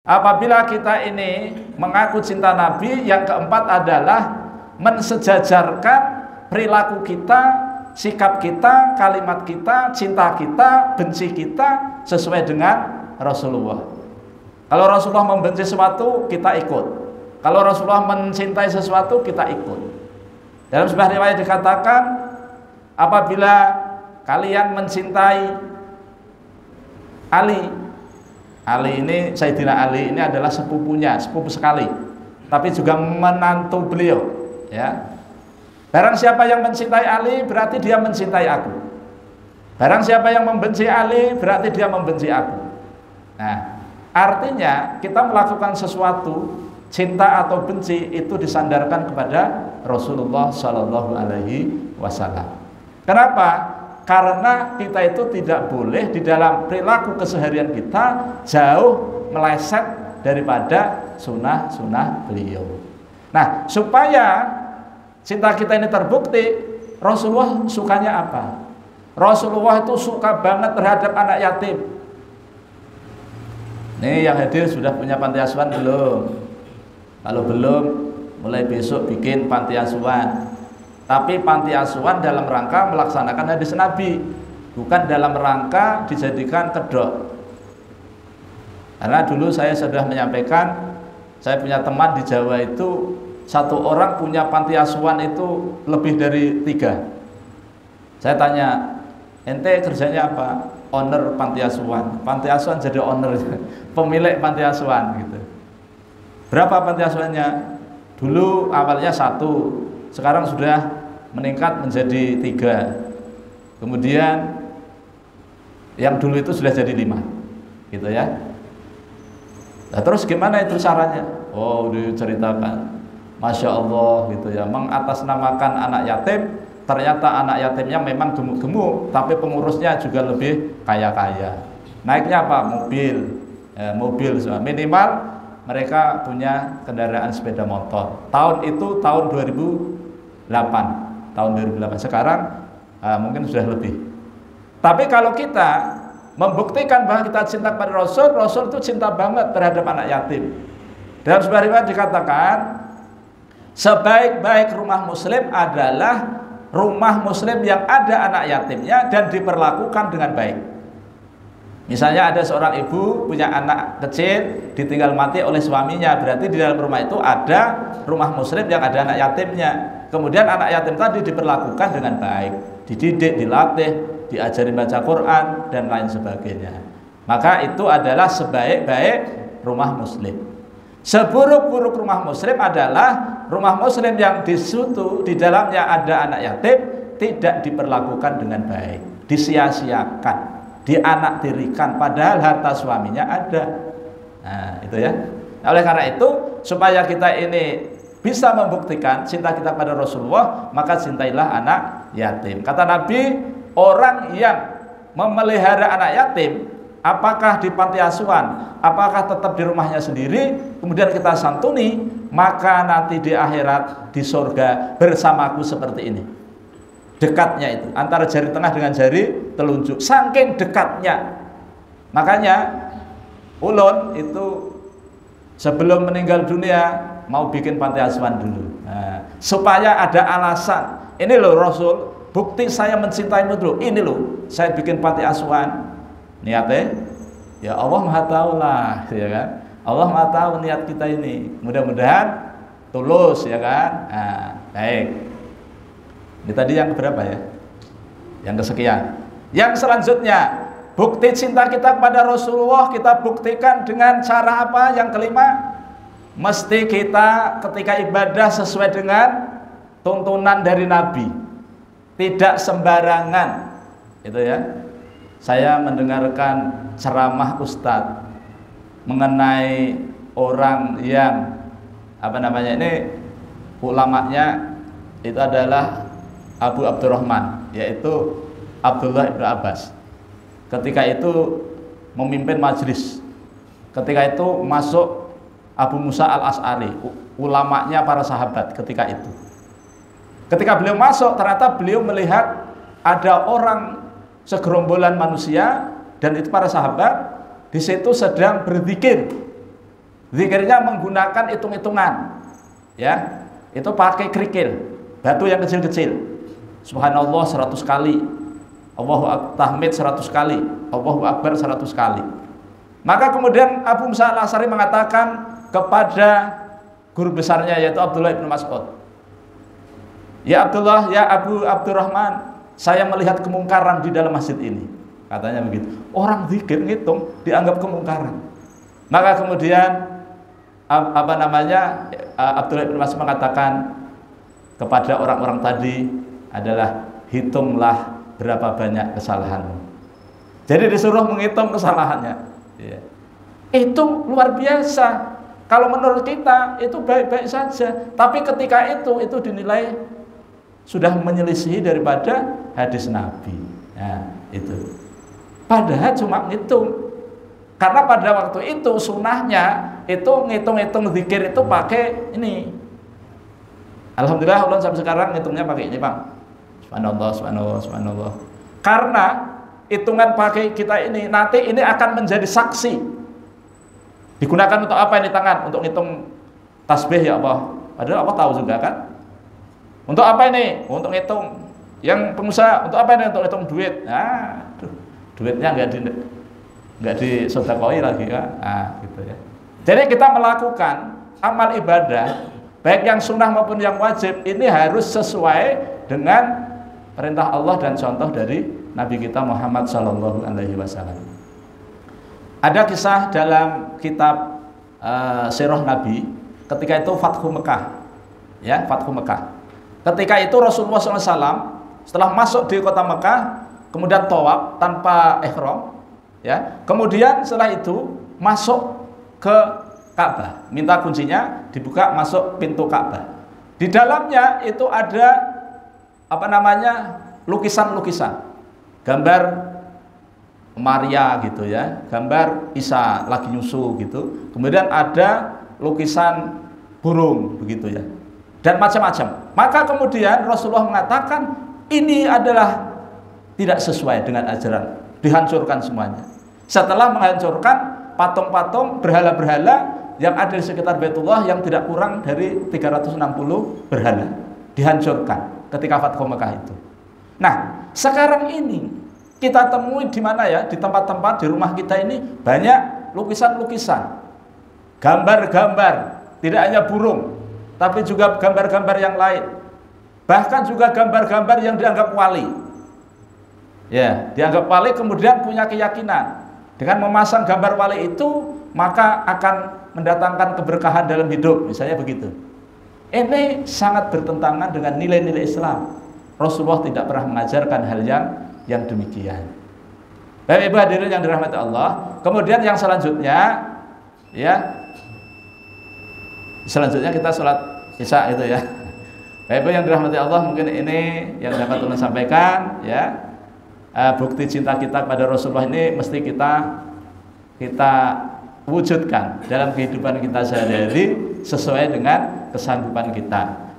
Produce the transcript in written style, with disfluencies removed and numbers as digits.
Apabila kita ini mengaku cinta Nabi, yang keempat adalah mensejajarkan perilaku kita, sikap kita, kalimat kita, cinta kita, benci kita sesuai dengan Rasulullah. Kalau Rasulullah membenci sesuatu, kita ikut. Kalau Rasulullah mencintai sesuatu, kita ikut. Dalam sebuah riwayat dikatakan, apabila kalian mencintai Ali ini, Sayyidina Ali ini adalah sepupunya, sepupu sekali, tapi juga menantu beliau, ya. Barang siapa yang mencintai Ali, berarti dia mencintai aku. Barang siapa yang membenci Ali, berarti dia membenci aku. Nah, artinya kita melakukan sesuatu, cinta atau benci, itu disandarkan kepada Rasulullah Shallallahu Alaihi Wasallam. Kenapa? Karena kita itu tidak boleh di dalam perilaku keseharian kita jauh meleset daripada sunnah-sunnah beliau. Nah, supaya cinta kita ini terbukti, Rasulullah sukanya apa? Rasulullah itu suka banget terhadap anak yatim. Nih yang hadir sudah punya panti asuhan belum? Kalau belum, mulai besok bikin panti asuhan. Tapi panti asuhan dalam rangka melaksanakan hadis Nabi, bukan dalam rangka dijadikan kedok. Karena dulu saya sudah menyampaikan, saya punya teman di Jawa itu, satu orang punya panti asuhan itu lebih dari 3. Saya tanya, ente kerjanya apa? Owner panti asuhan. Panti asuhan jadi owner, pemilik panti asuhan gitu. Berapa panti asuhannya? Dulu awalnya 1, sekarang sudah meningkat menjadi 3. Kemudian yang dulu itu sudah jadi 5, gitu ya. Nah, terus gimana itu caranya? Oh, diceritakan, Masya Allah gitu ya, mengatasnamakan anak yatim. Ternyata anak yatimnya memang gemuk-gemuk, tapi pengurusnya juga lebih kaya-kaya. Naiknya apa? Mobil, mobil minimal mereka punya kendaraan sepeda motor. Tahun itu tahun 2008. Sekarang mungkin sudah lebih. Tapi kalau kita membuktikan bahwa kita cinta kepada Rasul, Rasul itu cinta banget terhadap anak yatim. Dalam sebuah riwayat dikatakan, sebaik-baik rumah muslim adalah rumah muslim yang ada anak yatimnya dan diperlakukan dengan baik. Misalnya ada seorang ibu punya anak kecil ditinggal mati oleh suaminya, berarti di dalam rumah itu ada rumah muslim yang ada anak yatimnya. Kemudian anak yatim tadi diperlakukan dengan baik, dididik, dilatih, diajari baca Quran dan lain sebagainya. Maka itu adalah sebaik-baik rumah muslim. Seburuk-buruk rumah muslim adalah rumah muslim yang di situ di dalamnya ada anak yatim tidak diperlakukan dengan baik, disia-siakan, dianaktirikan, padahal harta suaminya ada. Nah, itu ya. Oleh karena itu, supaya kita ini bisa membuktikan cinta kita pada Rasulullah, maka cintailah anak yatim. Kata Nabi, orang yang memelihara anak yatim, apakah di panti asuhan, apakah tetap di rumahnya sendiri, kemudian kita santuni, maka nanti di akhirat di surga bersamaku seperti ini. Dekatnya itu antara jari tengah dengan jari telunjuk, saking dekatnya. Makanya ulun itu sebelum meninggal dunia mau bikin panti asuhan dulu, nah, supaya ada alasan. Ini loh Rasul, bukti saya mencintaimu dulu. Ini loh, saya bikin panti asuhan. Niatnya, ya Allah Maha Tahu lah, ya kan? Allah Maha Tahu niat kita ini. Mudah-mudahan tulus, ya kan? Nah, baik. Ini tadi yang keberapa ya? Yang kesekian. Yang selanjutnya, bukti cinta kita kepada Rasulullah kita buktikan dengan cara apa? Yang kelima, mesti kita ketika ibadah sesuai dengan tuntunan dari Nabi, tidak sembarangan. Itu ya. Saya mendengarkan ceramah Ustadz mengenai orang yang ini ulamanya itu adalah Abu Abdurrahman, yaitu Abdullah ibn Abbas. Ketika itu memimpin majelis. Ketika itu masuk Abu Musa al-Ash'ari, ulamanya para sahabat ketika itu. Ketika beliau masuk, ternyata beliau melihat ada orang segerombolan manusia, dan itu para sahabat di situ sedang berzikir. Zikirnya menggunakan hitung-hitungan. Ya. Itu pakai kerikil, batu yang kecil-kecil. Subhanallah 100 kali. Allahu tahmid 100 kali. Allahu akbar 100 kali. Maka kemudian Abu Musa al-Asy'ari mengatakan kepada guru besarnya yaitu Abdullah bin Mas'ud, "Ya Abdullah, ya Abu Abdurrahman, saya melihat kemungkaran di dalam masjid ini." Katanya begitu. Orang zikir ngitung dianggap kemungkaran. Maka kemudian Abdullah bin Mas'ud mengatakan kepada orang-orang tadi adalah, hitunglah berapa banyak kesalahanmu. Jadi disuruh menghitung kesalahannya. Ya. Itu luar biasa. Kalau menurut kita itu baik-baik saja, tapi ketika itu dinilai sudah menyelisihi daripada hadis Nabi. Nah, itu. Padahal cuma ngitung. Karena pada waktu itu sunnahnya itu ngitung-ngitung zikir itu pakai ini. Alhamdulillah ulun sampai sekarang ngitungnya pakai ini, Pak. Subhanallah, subhanallah, subhanallah. Karena hitungan pakai kita ini nanti ini akan menjadi saksi. Digunakan untuk apa ini tangan? Untuk ngitung tasbih ya Allah. Padahal Allah tahu juga kan. Untuk apa ini? Untuk ngitung. Yang pengusaha untuk apa ini? Untuk ngitung duit. Nah, duitnya nggak disedekoi lagi kan. Nah, gitu ya. Jadi kita melakukan amal ibadah baik yang sunnah maupun yang wajib ini harus sesuai dengan perintah Allah dan contoh dari Nabi kita Muhammad Sallallahu Alaihi Wasallam. Ada kisah dalam kitab Sirah Nabi ketika itu Fathu Mekah, ya Fathu Mekah. Ketika itu Rasulullah SAW setelah masuk di kota Mekah, kemudian tawaf tanpa ihram, ya. Kemudian setelah itu masuk ke Ka'bah, minta kuncinya dibuka, masuk pintu Ka'bah. Di dalamnya itu ada lukisan-lukisan, gambar Maria gitu ya, gambar Isa lagi nyusu gitu. Kemudian ada lukisan burung begitu ya, dan macam-macam. Maka kemudian Rasulullah mengatakan ini adalah tidak sesuai dengan ajaran, dihancurkan semuanya. Setelah menghancurkan patung-patung berhala-berhala yang ada di sekitar Baitullah yang tidak kurang dari 360 berhala, dihancurkan ketika Fathu Mekah itu. Nah, sekarang ini kita temui di mana ya? Di tempat-tempat di rumah kita ini banyak lukisan-lukisan, gambar-gambar, tidak hanya burung, tapi juga gambar-gambar yang lain. Bahkan juga gambar-gambar yang dianggap wali. Ya, dianggap wali kemudian punya keyakinan dengan memasang gambar wali itu maka akan mendatangkan keberkahan dalam hidup, misalnya begitu. Ini sangat bertentangan dengan nilai-nilai Islam. Rasulullah tidak pernah mengajarkan hal yang demikian. Baik Ibu hadirin yang dirahmati Allah. Kemudian yang selanjutnya, ya, selanjutnya kita sholat Isya itu ya. Baik Ibu yang dirahmati Allah, mungkin ini yang dapat ulun sampaikan, ya. Bukti cinta kita kepada Rasulullah ini mesti kita wujudkan dalam kehidupan kita sehari-hari sesuai dengan kesanggupan kita.